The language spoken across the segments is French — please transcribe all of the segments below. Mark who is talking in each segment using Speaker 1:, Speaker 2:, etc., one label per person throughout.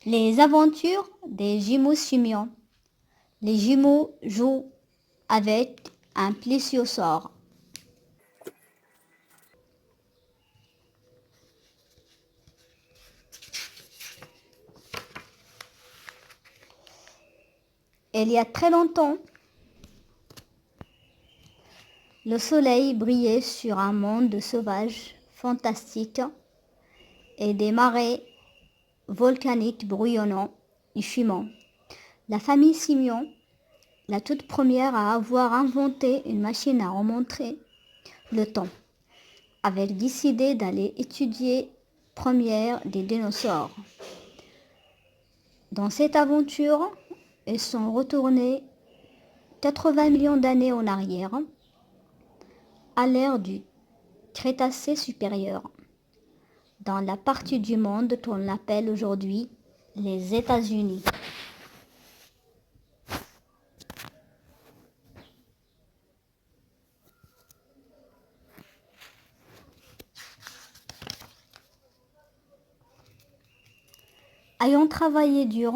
Speaker 1: Les aventures des jumeaux Simeon. Les jumeaux jouent avec un plésiosaure. Il y a très longtemps, le soleil brillait sur un monde sauvage, fantastique, et des marées volcaniques bruyonnant et fumant. La famille Simeon, la toute première à avoir inventé une machine à remonter le temps, avait décidé d'aller étudier première des dinosaures. Dans cette aventure, ils sont retournés 80 millions d'années en arrière, à l'ère du Crétacé supérieur, dans la partie du monde qu'on appelle aujourd'hui les États-Unis. Ayant travaillé dur,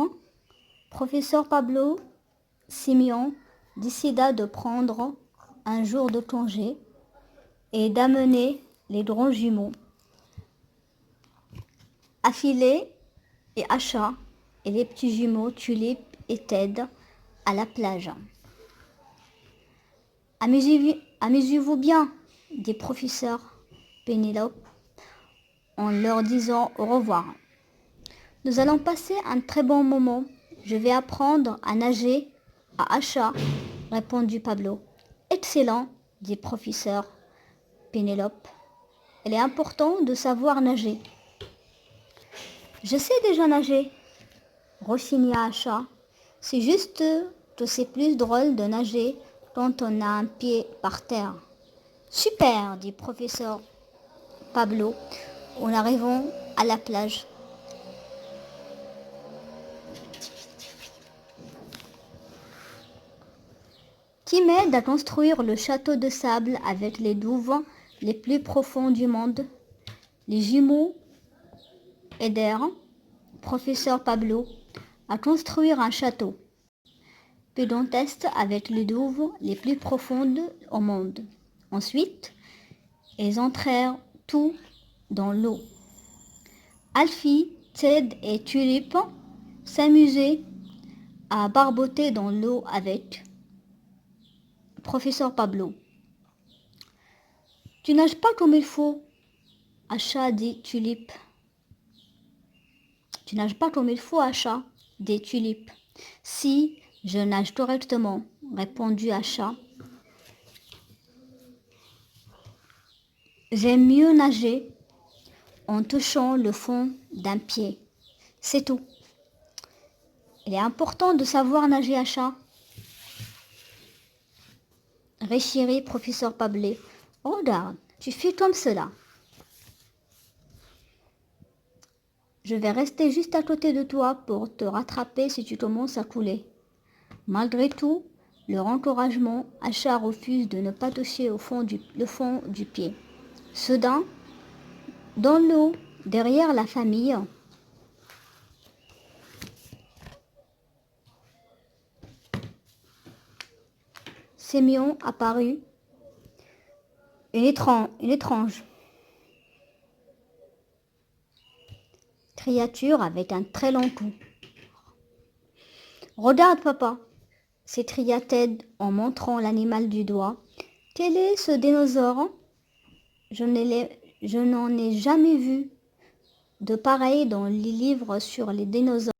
Speaker 1: professeur Pablo Simeon décida de prendre un jour de congé et d'amener les grands jumeaux, Affilée et Acha, et les petits jumeaux Tulip et Ted à la plage. Amusez-vous bien, dit professeur Pénélope en leur disant au revoir. Nous allons passer un très bon moment. Je vais apprendre à nager à Acha, répondit Pablo. Excellent, dit professeur Pénélope. Il est important de savoir nager. Je sais déjà nager, rechigna Acha. C'est juste que c'est plus drôle de nager quand on a un pied par terre. Super, dit professeur Pablo en arrivant à la plage. Qui m'aide à construire le château de sable avec les douves les plus profonds du monde? Les jumeaux aidèrent professeur Pablo à construire un château pédantesque avec les douves les plus profondes au monde. Ensuite, ils entrèrent tous dans l'eau. Alfie, Ted et Tulip s'amusaient à barboter dans l'eau avec professeur Pablo. Tu nages pas comme il faut, Acha, dit Tulip. Tu nages pas comme il faut, Acha, dit Tulip. Si, je nage correctement, répondit Acha. J'aime mieux nager en touchant le fond d'un pied. C'est tout. Il est important de savoir nager, Acha. Réchérit professeur Pablo. Regarde, tu fais comme cela. Je vais rester juste à côté de toi pour te rattraper si tu commences à couler. Malgré tout, leur encouragement, Acha refuse de ne pas toucher le fond du pied. Soudain, dans l'eau, derrière la famille, Simeon apparut une étrange créature avec un très long cou. Regarde, papa, s'écria Ted en montrant l'animal du doigt. Quel est ce dinosaure? Je n'en ai jamais vu de pareil dans les livres sur les dinosaures.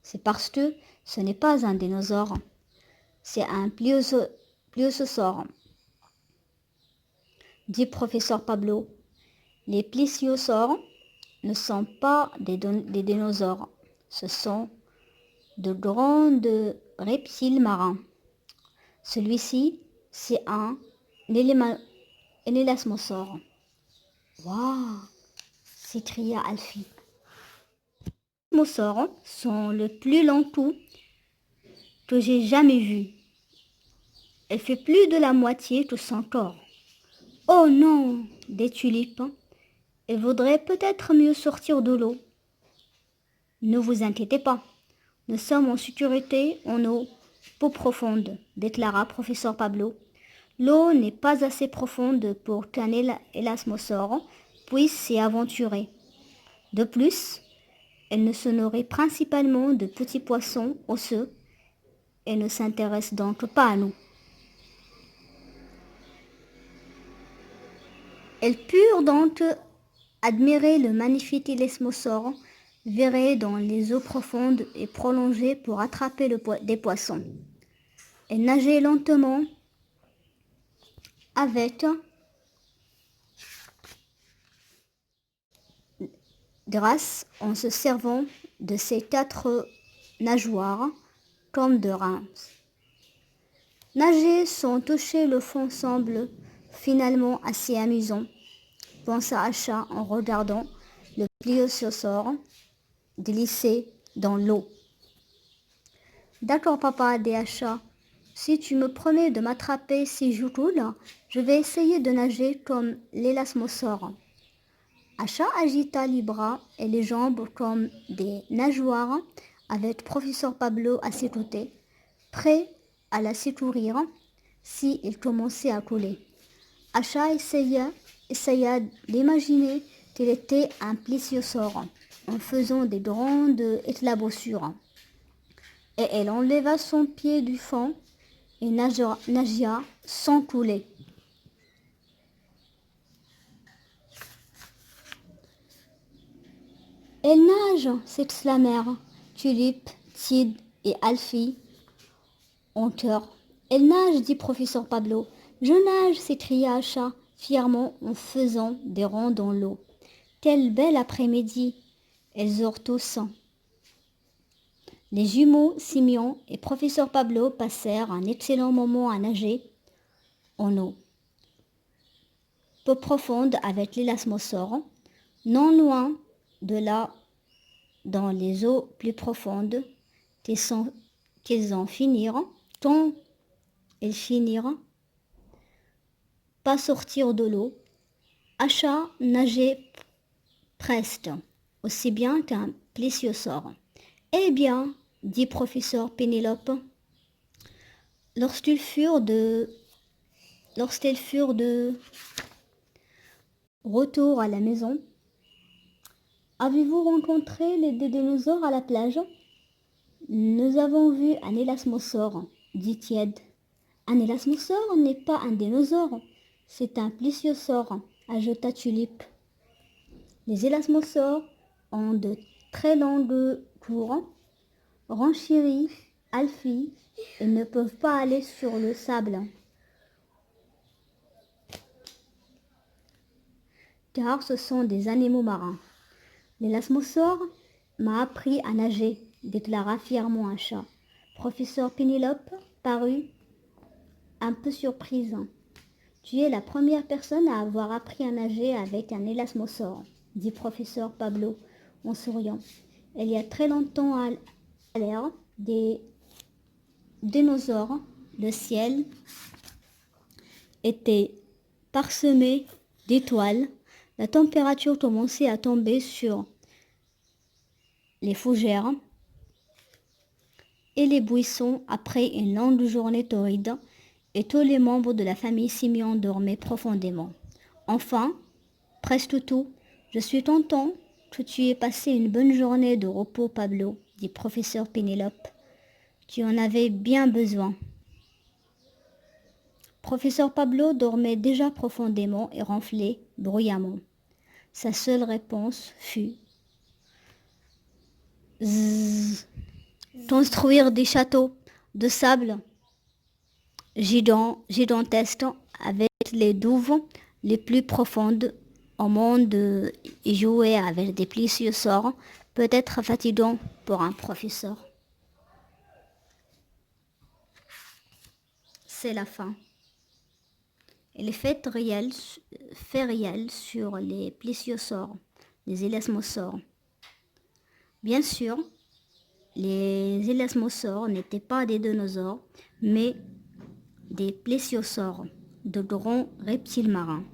Speaker 1: C'est parce que ce n'est pas un dinosaure, c'est un pliosaure, dit professeur Pablo. Les plésiosaures ne sont pas des dinosaures, ce sont de grands reptiles marins. Celui-ci, c'est un élasmosaure. Waouh! S'écria Alfie. Les élasmosaures sont le plus long cou que j'ai jamais vu. Elle fait plus de la moitié que son corps. Oh non, des tulipes. Elle vaudrait peut-être mieux sortir de l'eau. Ne vous inquiétez pas. Nous sommes en sécurité en eau peu profonde, déclara professeur Pablo. L'eau n'est pas assez profonde pour qu'un élasmosaure puisse s'y aventurer. De plus, elle ne se nourrit principalement de petits poissons osseux et ne s'intéresse donc pas à nous. Elles purent donc admirer le magnifique élasmosaure viré dans les eaux profondes et prolongé pour attraper des poissons. Elles nageaient lentement avec, grâce en se servant de ses 4 nageoires comme de reins. Nager sans toucher le fond semble finalement assez amusant, pensa Acha en regardant le pliosaure glisser dans l'eau. D'accord papa, dit Acha, si tu me promets de m'attraper si je coule, je vais essayer de nager comme l'élasmosaure. Acha agita les bras et les jambes comme des nageoires avec professeur Pablo à ses côtés, prêt à la secourir si il commençait à couler. Acha essaya d'imaginer qu'il était un plésiosaure en faisant des grandes éclaboussures. Et elle enleva son pied du fond et nagea sans couler. Elle nage, s'exclamèrent Tulip, Tid et Alfie en chœur. Elle nage, dit professeur Pablo. Je nage, s'écria Acha fièrement en faisant des ronds dans l'eau. Quel bel après-midi! Elles eurent tous. Les jumeaux Simeon et professeur Pablo passèrent un excellent moment à nager en eau peu profonde avec l'élasmosaure, non loin de là dans les eaux plus profondes qu'ils en finirent, quand ils finirent pas sortir de l'eau. Acha nageait presque aussi bien qu'un plésiosaure. Eh bien, dit professeur Pénélope, lorsqu'ils furent de retour à la maison, avez-vous rencontré les dinosaures à la plage? Nous avons vu un élasmosaure, dit Tied. Un élasmosaure n'est pas un dinosaure, c'est un plésiosaure, ajouta Tulip. Les élasmosaures ont de très longues cours, renchérit Alfie, et ne peuvent pas aller sur le sable, car ce sont des animaux marins. L'élasmosaure m'a appris à nager, déclara fièrement Acha. Professeur Pénélope parut un peu surprise. Tu es la première personne à avoir appris à nager avec un élasmosaure, dit professeur Pablo en souriant. Il y a très longtemps à l'ère des dinosaures, le ciel était parsemé d'étoiles. La température commençait à tomber sur les fougères et les buissons après une longue journée torride, et tous les membres de la famille Simeon dormaient profondément. Enfin, presque tout, je suis content que tu aies passé une bonne journée de repos, Pablo, dit professeur Pénélope. Tu en avais bien besoin. Professeur Pablo dormait déjà profondément et ronflait bruyamment. Sa seule réponse fut Zzz. Construire des châteaux de sable gigantesques avec les douves les plus profondes au monde et jouer avec des plésiosaures peut être fatigant pour un professeur. C'est la fin. Et les faits réels sur les plésiosaures, les élasmosaures. Bien sûr, les élasmosaures n'étaient pas des dinosaures, mais des plésiosaures, de grands reptiles marins.